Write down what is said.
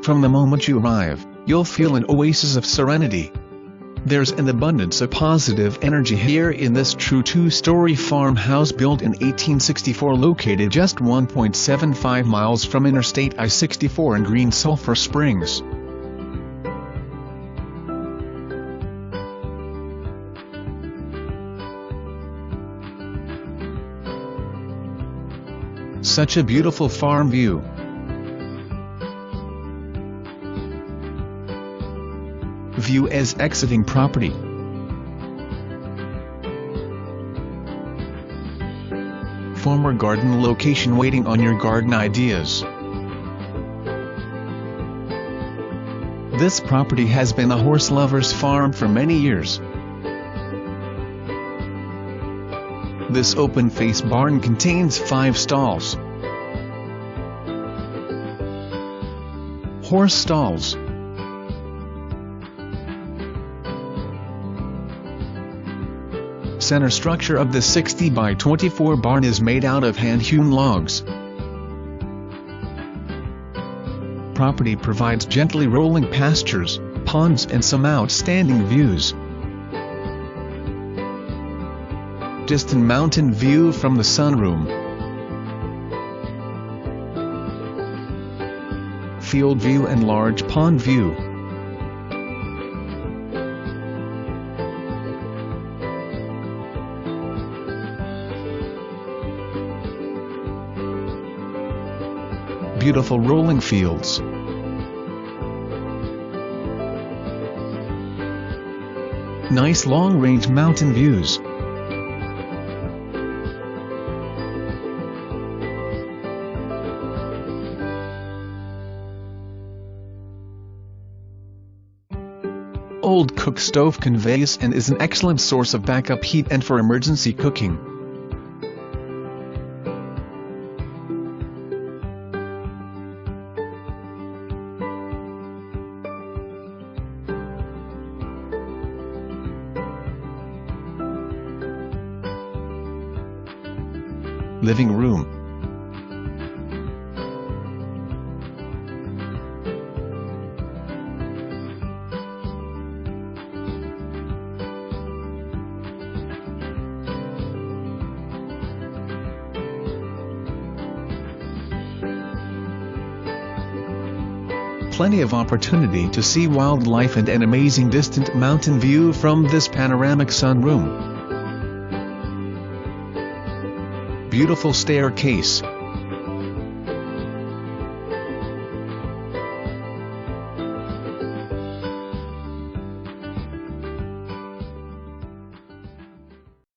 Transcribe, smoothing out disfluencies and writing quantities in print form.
From the moment you arrive, you'll feel an oasis of serenity. There's an abundance of positive energy here in this true two-story farmhouse built in 1864, located just 1.75 miles from Interstate I-64 in green Sulphur Springs. Such a beautiful farm view. View as exiting property. Former garden location waiting on your garden ideas. This property has been a horse lover's farm for many years. This open-face barn contains 5 stalls. Horse stalls. Center structure of the 60 by 24 barn is made out of hand-hewn logs. Property provides gently rolling pastures, ponds and some outstanding views. Distant mountain view from the sunroom. Field view and large pond view. Beautiful rolling fields. Nice long-range mountain views. Old cook stove conveys and is an excellent source of backup heat and for emergency cooking. Living room. Plenty of opportunity to see wildlife and an amazing distant mountain view from this panoramic sunroom. Beautiful staircase.